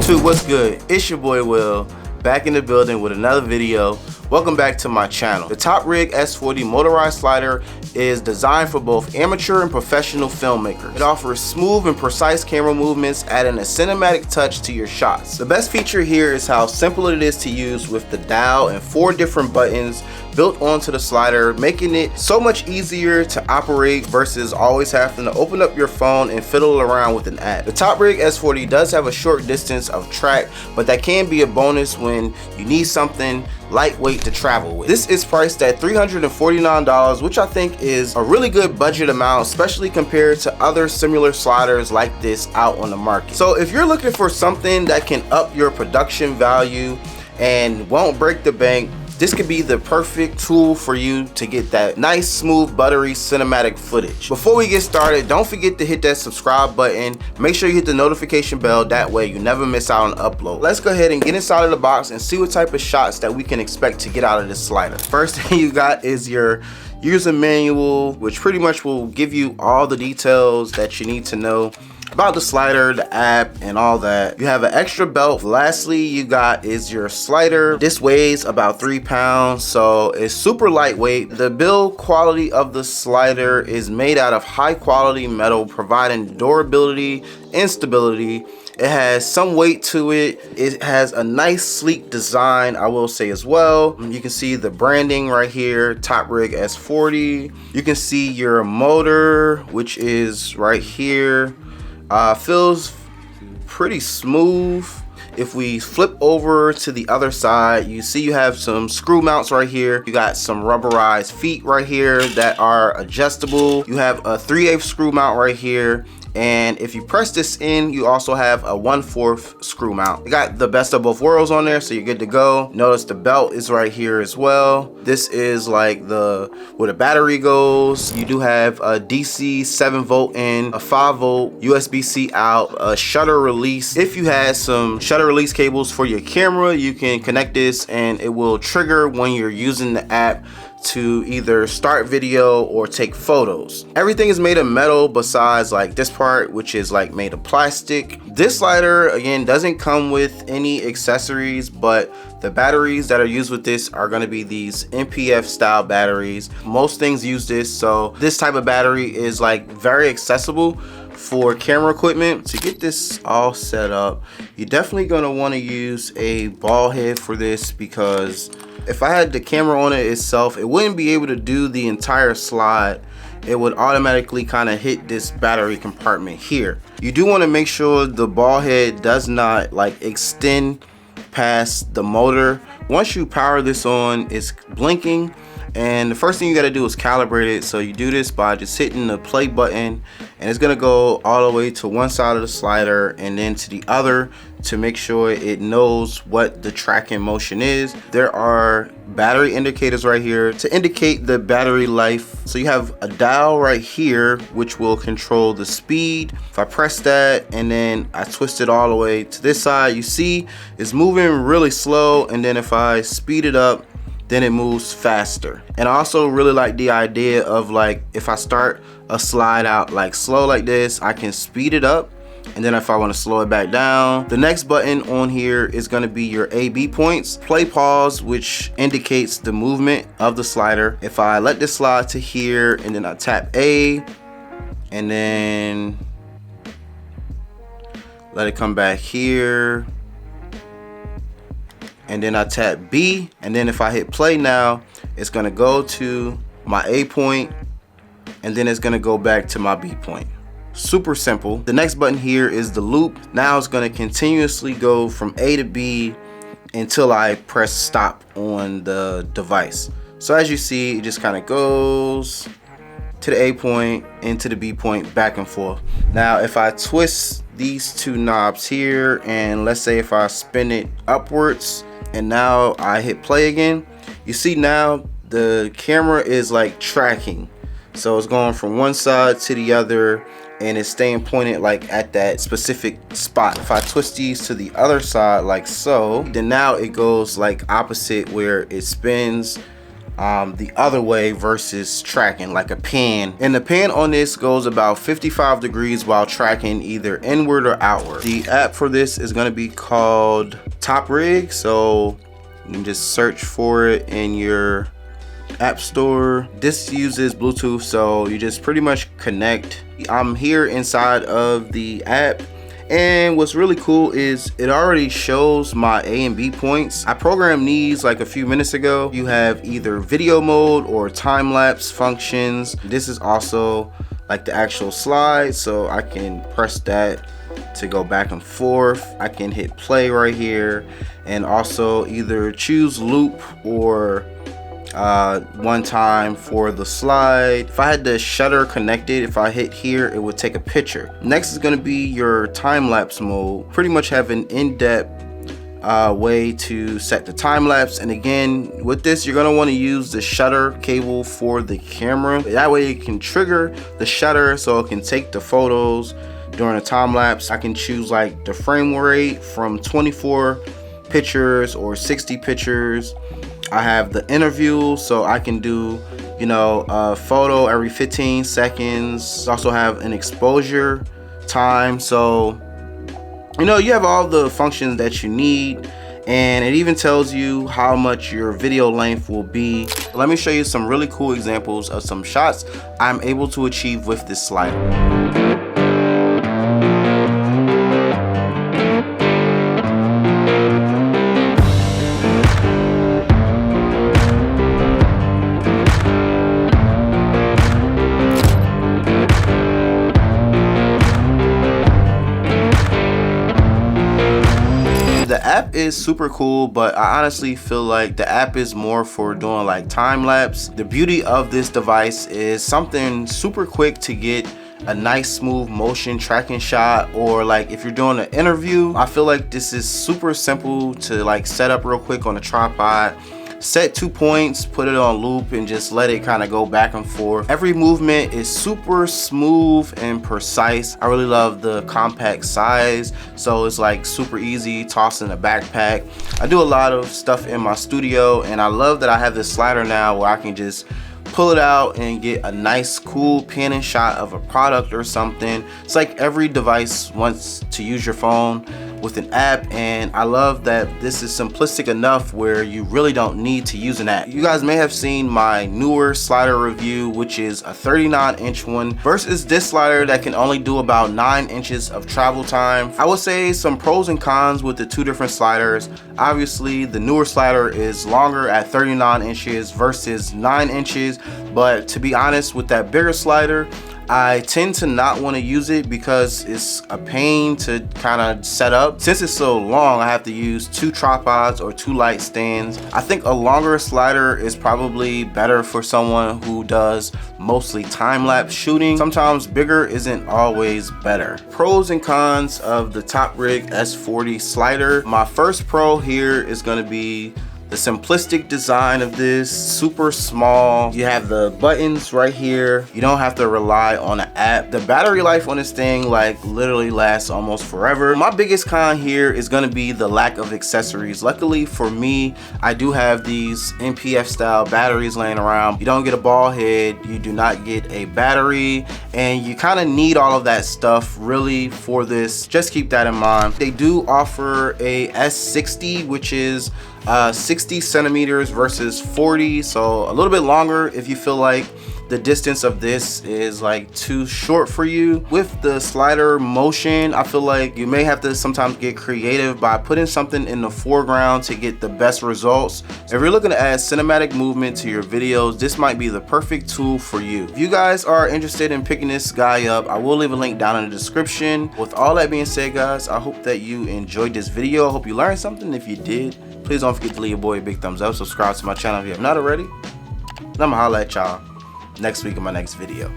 YouTube, what's good? It's your boy Will, back in the building with another video. Welcome back to my channel. The Toprig S40 motorized slider is designed for both amateur and professional filmmakers. It offers smooth and precise camera movements, adding a cinematic touch to your shots. The best feature here is how simple it is to use with the dial and 4 different buttons built onto the slider, making it so much easier to operate versus always having to open up your phone and fiddle around with an app. The Toprig S40 does have a short distance of track, but that can be a bonus when you need something lightweight to travel with. This is priced at $349, which I think is a really good budget amount, especially compared to other similar sliders like this out on the market. So if you're looking for something that can up your production value and won't break the bank, this could be the perfect tool for you to get that nice, smooth, buttery cinematic footage. Before we get started, don't forget to hit that subscribe button. Make sure you hit the notification bell, that way you never miss out on an upload. Let's go ahead and get inside of the box and see what type of shots that we can expect to get out of this slider. First thing you got is your user manual, which pretty much will give you all the details that you need to know about the slider, the app, and all that. You have an extra belt. Lastly, you got is your slider. This weighs about 3 pounds, so it's super lightweight. The build quality of the slider is made out of high quality metal, providing durability and stability. It has some weight to it. It has a nice sleek design, I will say as well. You can see the branding right here, Toprig S40. You can see your motor, which is right here. Feels pretty smooth. If we flip over to the other side, you see you have some screw mounts right here. You got some rubberized feet right here that are adjustable. You have a 3/8 screw mount right here. And if you press this in, you also have a 1/4 screw mount. You got the best of both worlds on there, so you're good to go. Notice the belt is right here as well. This is like where the battery goes. You do have a DC 7-volt in, a 5-volt USB-C out, a shutter release. If you had some shutter release cables for your camera, you can connect this and it will trigger when you're using the app to either start video or take photos. Everything is made of metal besides like this part, which is like made of plastic. This slider again doesn't come with any accessories, but the batteries that are used with this are going to be these NPF style batteries. Most things use this, so this type of battery is like very accessible for camera equipment. To get this all set up, you're definitely going to want to use a ball head for this, because if I had the camera on it itself, it wouldn't be able to do the entire slide. It would automatically kind of hit this battery compartment here. You do want to make sure the ball head does not like extend past the motor. Once you power this on, it's blinking, and the first thing you got to do is calibrate it. So you do this by just hitting the play button, and it's going to go all the way to one side of the slider and then to the other to make sure it knows what the tracking motion is. There are battery indicators right here to indicate the battery life. So you have a dial right here which will control the speed. If I press that and then I twist it all the way to this side, you see it's moving really slow, and then if I speed it up, then it moves faster. And I also really like the idea of like, if I start a slide out like slow like this, I can speed it up, and then if I want to slow it back down. The next button on here is going to be your A/B points. Play pause, which indicates the movement of the slider. If I let this slide to here and then I tap A and then let it come back here, and then I tap B, and then if I hit play now, it's going to go to my A point, and then it's going to go back to my B point. Super simple. The next button here is the loop. Now it's going to continuously go from A to B until I press stop on the device. So as you see, it just kind of goes to the A point, into the B point, back and forth. Now if I twist these 2 knobs here, and let's say if I spin it upwards and now I hit play again, you see now the camera is like tracking. So it's going from one side to the other, and it's staying pointed like at that specific spot. If I twist these to the other side like so, then now it goes like opposite, where it spins the other way versus tracking like a pan. And the pan on this goes about 55 degrees while tracking either inward or outward. The app for this is going to be called Toprig, so you can just search for it in your app store. This uses Bluetooth, so you just pretty much connect. I'm here inside of the app, and what's really cool is it already shows my A and B points. I programmed these like a few minutes ago. You have either video mode or time-lapse functions. This is also like the actual slide, so I can press that to go back and forth. I can hit play right here and also either choose loop or one time for the slide. If I had the shutter connected, if I hit here, it would take a picture. Next is going to be your time-lapse mode. Pretty much have an in-depth way to set the time-lapse, and again with this you're going to want to use the shutter cable for the camera. That way you can trigger the shutter so it can take the photos during a time-lapse. I can choose like the frame rate from 24 pictures or 60 pictures. I have the interview, so I can do, you know, a photo every 15 seconds. Also have an exposure time, so you know, you have all the functions that you need, and it even tells you how much your video length will be. Let me show you some really cool examples of some shots I'm able to achieve with this slider. The app is super cool, but I honestly feel like the app is more for doing like time lapse. The beauty of this device is something super quick to get a nice smooth motion tracking shot, or like if you're doing an interview, I feel like this is super simple to like set up real quick on a tripod. Set 2 points, put it on loop, and just let it kind of go back and forth. Every movement is super smooth and precise. I really love the compact size, so it's like super easy, toss in a backpack. I do a lot of stuff in my studio, and I love that I have this slider now where I can just pull it out and get a nice cool pan and shot of a product or something. It's like every device wants to use your phone with an app, and I love that this is simplistic enough where you really don't need to use an app. You guys may have seen my Neewer slider review, which is a 39-inch one versus this slider that can only do about 9 inches of travel time. I would say some pros and cons with the two different sliders. Obviously the Neewer slider is longer at 39 inches versus 9 inches, but to be honest, with that bigger slider, I tend to not want to use it because it's a pain to kind of set up. Since it's so long, I have to use 2 tripods or 2 light stands. I think a longer slider is probably better for someone who does mostly time-lapse shooting. Sometimes bigger isn't always better. Pros and cons of the Toprig S40 slider. My first pro here is going to be the simplistic design of this. Super small. You have the buttons right here. You don't have to rely on an app. The battery life on this thing like literally lasts almost forever. My biggest con here is going to be the lack of accessories. Luckily for me, I do have these NPF style batteries laying around. You don't get a ball head, you do not get a battery, and you kind of need all of that stuff really for this. Just keep that in mind. They do offer a S60, which is 60 centimeters versus 40, so a little bit longer if you feel like the distance of this is like too short for you. With the slider motion, I feel like you may have to sometimes get creative by putting something in the foreground to get the best results. If you're looking to add cinematic movement to your videos, this might be the perfect tool for you. If you guys are interested in picking this guy up, I will leave a link down in the description. With all that being said, guys, I hope that you enjoyed this video. I hope you learned something. If you did, please don't forget to leave your boy a big thumbs up, subscribe to my channel if you have not already, and I'm gonna holla at y'all next week in my next video.